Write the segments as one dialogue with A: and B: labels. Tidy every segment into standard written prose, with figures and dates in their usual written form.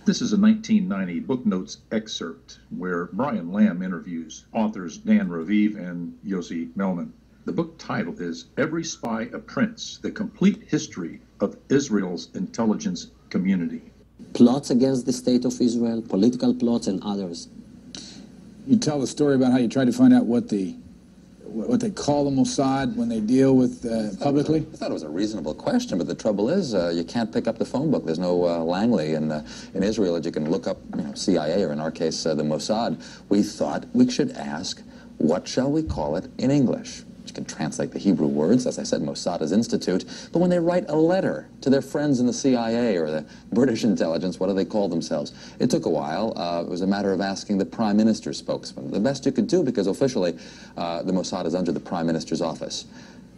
A: This is a 1990 book notes excerpt where Brian Lamb interviews authors Dan Raviv and Yossi Melman. The book title is Every Spy a Prince, The Complete History of Israel's Intelligence Community.
B: Plots against the state of Israel, political plots and others.
C: You tell the story about how you tried to find out what they call the Mossad when they deal with publicly?
D: I thought it was a reasonable question, but the trouble is you can't pick up the phone book. There's no Langley in Israel that you can look up, CIA, or in our case, the Mossad. We thought we should ask, what shall we call it in English? You can translate the Hebrew words, as I said, Mossad is institute, but when they write a letter to their friends in the CIA or the British intelligence, what do they call themselves? It took a while. It was a matter of asking the Prime Minister's spokesman. The best you could do, because officially the Mossad is under the Prime Minister's office.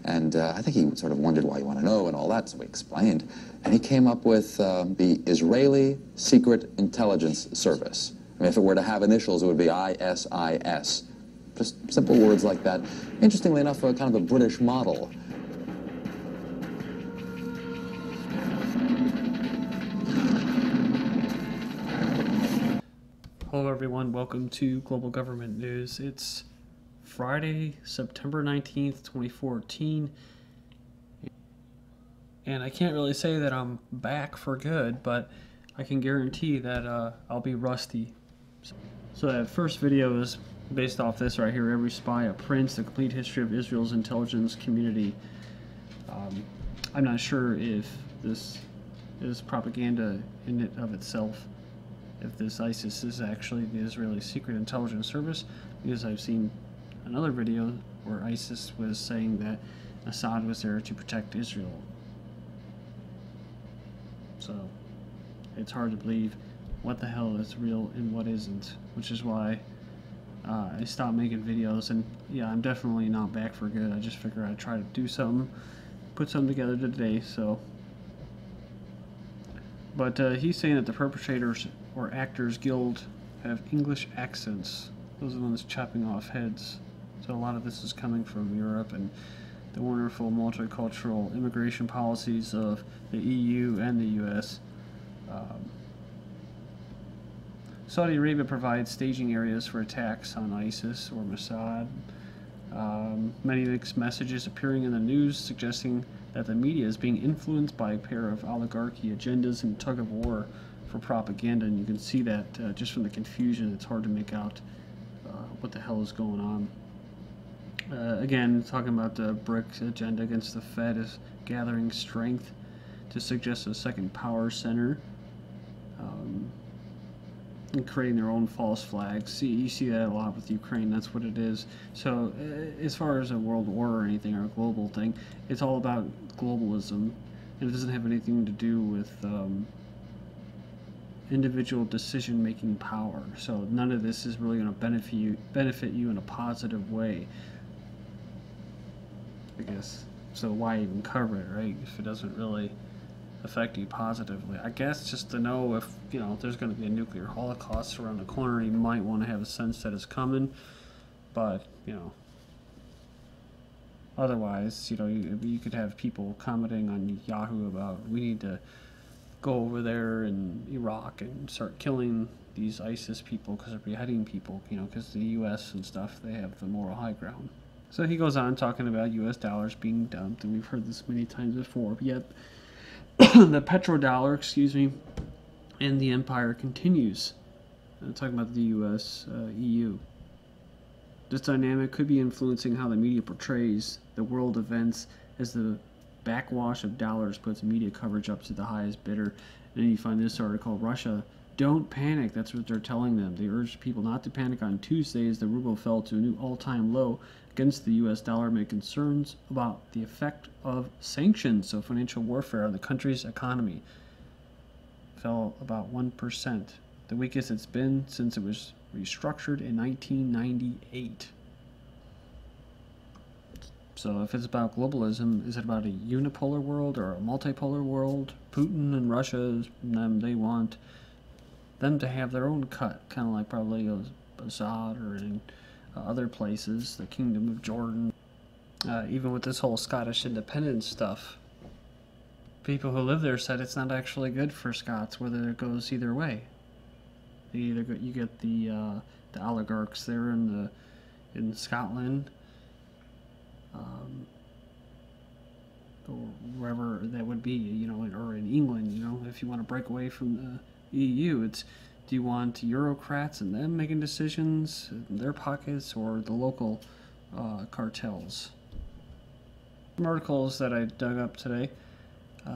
D: And I think he sort of wondered why you want to know and all that, so we explained. And he came up with the Israeli Secret Intelligence Service. I mean, if it were to have initials, it would be ISIS. Just simple words like that. Interestingly enough, kind of a British model.
E: Hello everyone, welcome to Global Government News. It's Friday, September 19th, 2014. And I can't really say that I'm back for good, but I can guarantee that I'll be rusty. So that first video is based off this right here, Every Spy a Prince, The Complete History of Israel's Intelligence Community. I'm not sure if this is propaganda in and of itself, if this ISIS is actually the Israeli Secret Intelligence Service, because I've seen another video where ISIS was saying that Assad was there to protect Israel. So it's hard to believe what the hell is real and what isn't, which is why I stopped making videos. And yeah, I'm definitely not back for good. I just figured I'd try to do something, put something together today. So, but he's saying that the perpetrators or actors guild have English accents. Those are the ones chopping off heads. So a lot of this is coming from Europe and the wonderful multicultural immigration policies of the EU and the US. Saudi Arabia provides staging areas for attacks on ISIS or Mossad. Many mixed messages appearing in the news suggesting that the media is being influenced by a pair of oligarchy agendas and tug of war for propaganda, and you can see that just from the confusion. It's hard to make out what the hell is going on. Again, talking about the BRICS agenda against the Fed is gathering strength to suggest a second power center. And creating their own false flags. You see that a lot with Ukraine. That's what it is. So as far as a world war or anything, or a global thing, it's all about globalism, and it doesn't have anything to do with individual decision-making power. So none of this is really going to benefit you in a positive way, I guess. So why even cover it, right, if it doesn't really affect you positively? I guess just to know if, there's going to be a nuclear holocaust around the corner, you might want to have a sense that it's coming. But, otherwise, you could have people commenting on Yahoo about, we need to go over there in Iraq and start killing these ISIS people because they're beheading people, because the U.S. and stuff, they have the moral high ground. So he goes on talking about U.S. dollars being dumped, and we've heard this many times before, but yet the petrodollar, and the empire continues. I'm talking about the U.S., EU. This dynamic could be influencing how the media portrays the world events, as the backwash of dollars puts media coverage up to the highest bidder. And then you find this article, Russia, don't panic. That's what they're telling them. They urged people not to panic on Tuesday as the ruble fell to a new all-time low against the U.S. dollar, amid concerns about the effect of sanctions. So financial warfare on the country's economy fell about 1%, the weakest it's been since it was restructured in 1998. So if it's about globalism, is it about a unipolar world or a multipolar world? Putin and Russia, they want them to have their own cut, kind of like probably Assad or in other places, the Kingdom of Jordan. Even with this whole Scottish independence stuff, people who live there said it's not actually good for Scots, whether it goes either way. You get the oligarchs there in Scotland, or wherever that would be, you know, or in England, you know, if you want to break away from the EU, do you want Eurocrats and them making decisions in their pockets, or the local cartels? Some articles that I dug up today.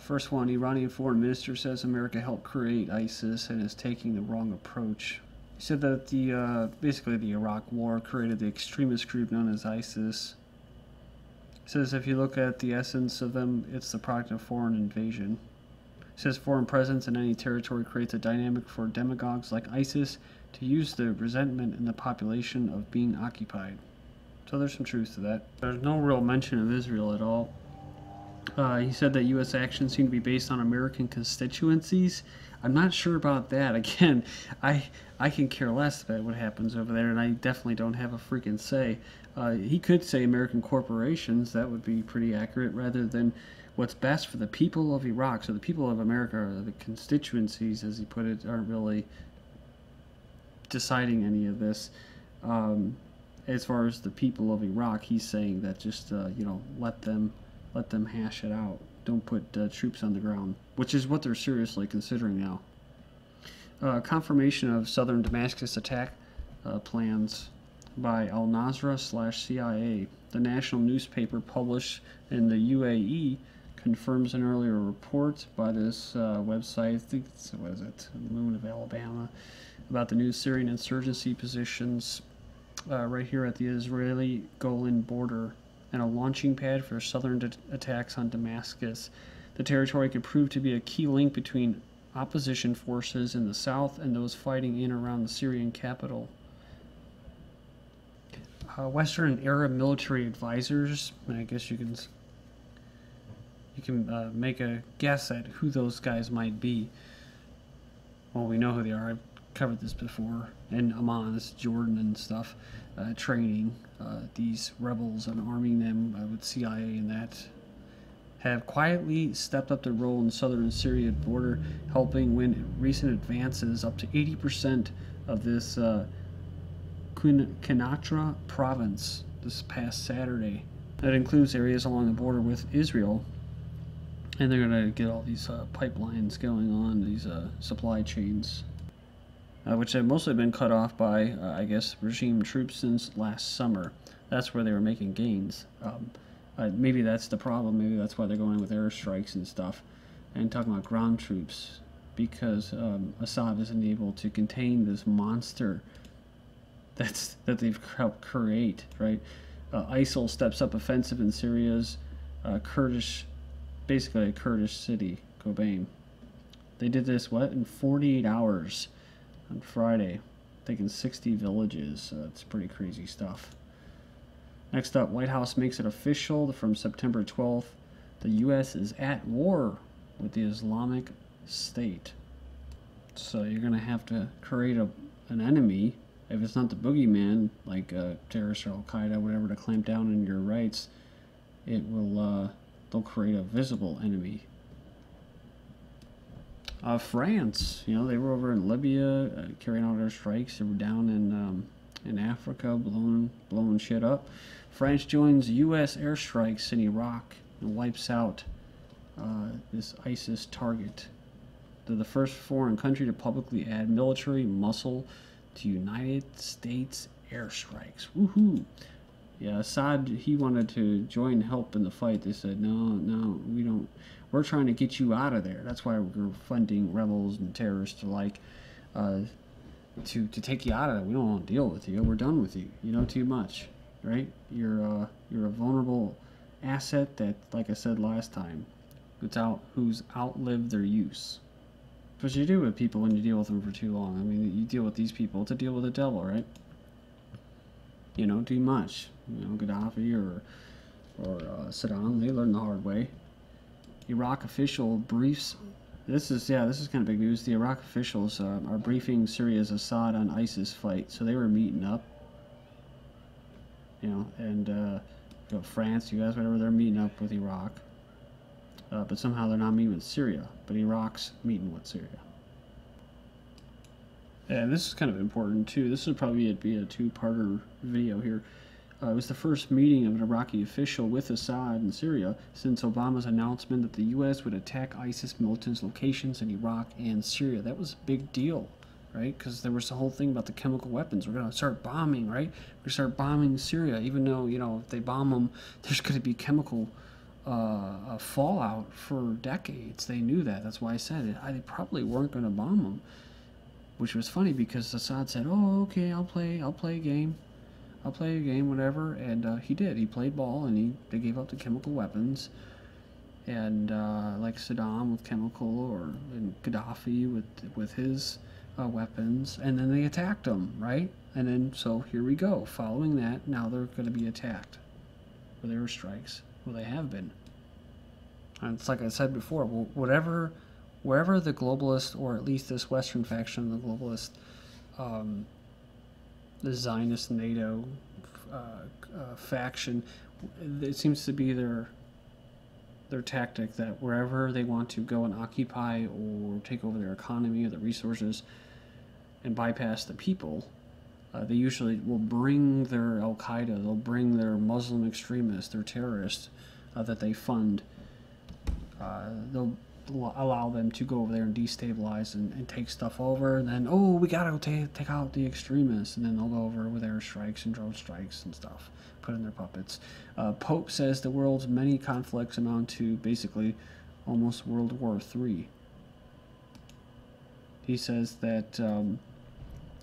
E: First one, Iranian foreign minister says America helped create ISIS and is taking the wrong approach. He said that basically the Iraq War created the extremist group known as ISIS. He says if you look at the essence of them, it's the product of foreign invasion. He says foreign presence in any territory creates a dynamic for demagogues like ISIS to use the resentment in the population of being occupied. So there's some truth to that. There's no real mention of Israel at all. He said that U.S. actions seem to be based on American constituencies. I'm not sure about that. Again, I can care less about what happens over there, and I definitely don't have a freaking say. He could say American corporations. That would be pretty accurate, rather than what's best for the people of Iraq. So the people of America, or the constituencies, as he put it, aren't really deciding any of this. As far as the people of Iraq, he's saying that just let them hash it out. Don't put troops on the ground, which is what they're seriously considering now. Confirmation of southern Damascus attack plans by Al Nasra/CIA. The national newspaper published in the UAE confirms an earlier report by this website, I think it's, what is it, Moon of Alabama, about the new Syrian insurgency positions right here at the Israeli-Golan border, and a launching pad for southern attacks on Damascus. The territory could prove to be a key link between opposition forces in the south and those fighting in around the Syrian capital. Western and Arab military advisors, and I guess you can make a guess at who those guys might be. Well, we know who they are. I've covered this before. And Amman, Jordan and stuff, training these rebels and arming them with CIA and that, have quietly stepped up their role in the southern Syria border, helping win recent advances up to 80% of this Quneitra province this past Saturday. That includes areas along the border with Israel, and they're going to get all these pipelines going on, these supply chains, which have mostly been cut off by, I guess, regime troops since last summer. That's where they were making gains. Maybe that's the problem. Maybe that's why they're going with airstrikes and stuff, and talking about ground troops, because Assad isn't able to contain this monster that they've helped create, right? ISIL steps up offensive in Syria's basically a Kurdish city, Kobane. They did this, in 48 hours on Friday, taking 60 villages. It's pretty crazy stuff. Next up, White House makes it official from September 12th. The U.S. is at war with the Islamic State. So you're going to have to create an enemy. If it's not the boogeyman, like terrorists or Al-Qaeda, whatever, to clamp down on your rights, they'll create a visible enemy. France, they were over in Libya carrying out their strikes. They were down in Africa blowing shit up. France joins U.S. airstrikes in Iraq and wipes out this ISIS target. They're the first foreign country to publicly add military muscle to United States airstrikes. Woohoo! Yeah, Assad, he wanted to join help in the fight. They said, no, we don't. We're trying to get you out of there. That's why we're funding rebels and terrorists alike, to take you out of there. We don't want to deal with you. We're done with you. You know too much, right? You're a vulnerable asset that, like I said last time, who's outlived their use. That's what you do with people when you deal with them for too long. I mean, you deal with these people to deal with the devil, right? Too much. Gaddafi or Saddam, they learned the hard way. Iraq official briefs. This is kind of big news. The Iraq officials are briefing Syria's Assad on ISIS fight. So they were meeting up. And France, US, whatever, they're meeting up with Iraq. But somehow they're not meeting with Syria. But Iraq's meeting with Syria. And this is kind of important too. This would probably be a two-parter video here. It was the first meeting of an Iraqi official with Assad in Syria since Obama's announcement that the U.S. would attack ISIS militants' locations in Iraq and Syria. That was a big deal, right? Because there was the whole thing about the chemical weapons. We're going to start bombing, right? We're going to start bombing Syria, even though, you know, if they bomb them, there's going to be chemical fallout for decades. They knew that. That's why I said it. They probably weren't going to bomb them, which was funny because Assad said, "Oh, okay, I'll play a game." I'll play a game, whatever, and he did. He played ball, and they gave up the chemical weapons, and like Saddam with chemical, and Gaddafi with his weapons, and then they attacked them, right? And then so here we go. Following that, now they're going to be attacked with airstrikes. Well, they have been. And it's like I said before. Wherever the globalist, or at least this Western faction of the globalist, the Zionist NATO faction, it seems to be their tactic that wherever they want to go and occupy or take over their economy or the resources and bypass the people, they usually will bring their Al-Qaeda, they'll bring their Muslim extremists, their terrorists that they fund. They'll allow them to go over there and destabilize and take stuff over, and then, oh, we gotta take out the extremists, and then they'll go over with airstrikes and drone strikes and stuff, put in their puppets. Pope says the world's many conflicts amount to basically almost World War III. He says that,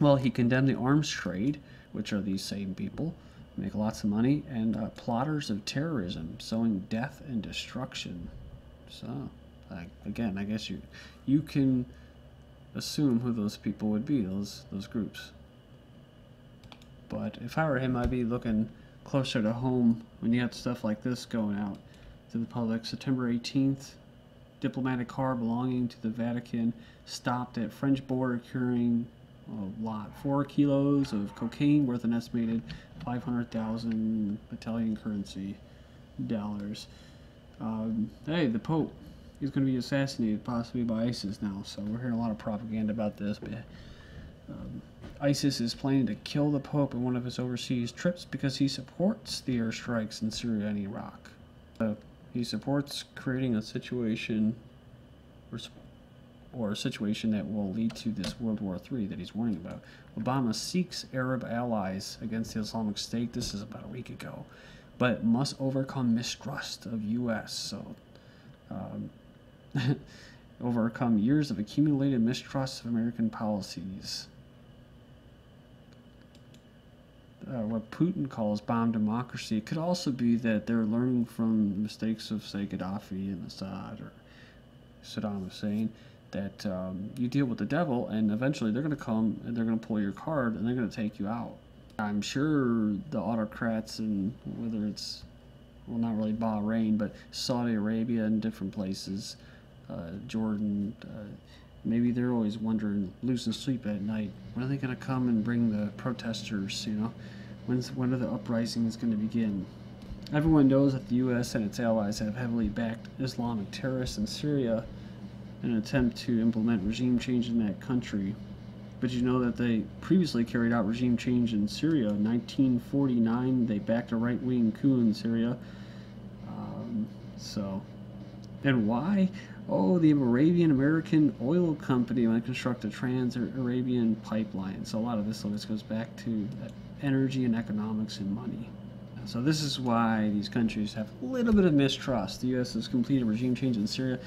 E: well, he condemned the arms trade, which are these same people, make lots of money, and plotters of terrorism, sowing death and destruction. So, again, I guess you can assume who those people would be, those groups. But if I were him, I'd be looking closer to home when you have stuff like this going out to the public. September 18th, diplomatic car belonging to the Vatican stopped at French border carrying a lot, 4 kilos of cocaine worth an estimated 500,000 Italian currency dollars. Hey, the Pope, he's going to be assassinated possibly by ISIS now, so we're hearing a lot of propaganda about this. But ISIS is planning to kill the Pope in one of his overseas trips because he supports the airstrikes in Syria and Iraq. He supports creating a situation or a situation that will lead to this World War III that he's warning about. Obama seeks Arab allies against the Islamic State. This is about a week ago. But must overcome mistrust of U.S. So, overcome years of accumulated mistrust of American policies. What Putin calls bomb democracy. It could also be that they're learning from the mistakes of, say, Gaddafi and Assad or Saddam Hussein, that you deal with the devil, and eventually they're going to come and they're going to pull your card and they're going to take you out. I'm sure the autocrats, and whether it's, well, not really Bahrain, but Saudi Arabia and different places, Jordan, maybe they're always wondering, losing sleep at night, when are they going to come and bring the protesters, you know? When are the uprisings going to begin? Everyone knows that the U.S. and its allies have heavily backed Islamic terrorists in Syria in an attempt to implement regime change in that country. But you know that they previously carried out regime change in Syria. In 1949, they backed a right-wing coup in Syria. And why? Oh, the Arabian-American oil company want to construct a trans-Arabian pipeline. So a lot of this always goes back to energy and economics and money. So this is why these countries have a little bit of mistrust. The U.S. has completed regime change in Syria.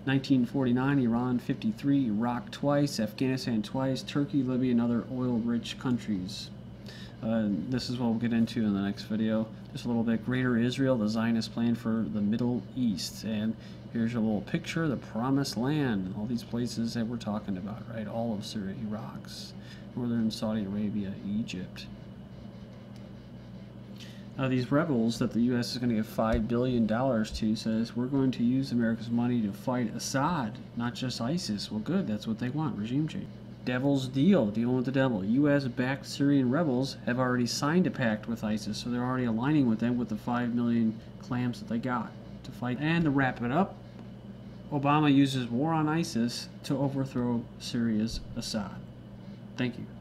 E: 1949, Iran 53, Iraq twice, Afghanistan twice, Turkey, Libya, and other oil-rich countries. This is what we'll get into in the next video. Just a little bit. Greater Israel, the Zionist plan for the Middle East. And here's a little picture of the Promised Land. All these places that we're talking about, right? All of Syria, Iraq, northern Saudi Arabia, Egypt. These rebels that the U.S. is going to give $5 billion to says, we're going to use America's money to fight Assad, not just ISIS. Well, good. That's what they want, regime change. Devil's deal, dealing with the devil. U.S.-backed Syrian rebels have already signed a pact with ISIS, so they're already aligning with them with the 5 million clams that they got to fight. And to wrap it up, Obama uses war on ISIS to overthrow Syria's Assad. Thank you.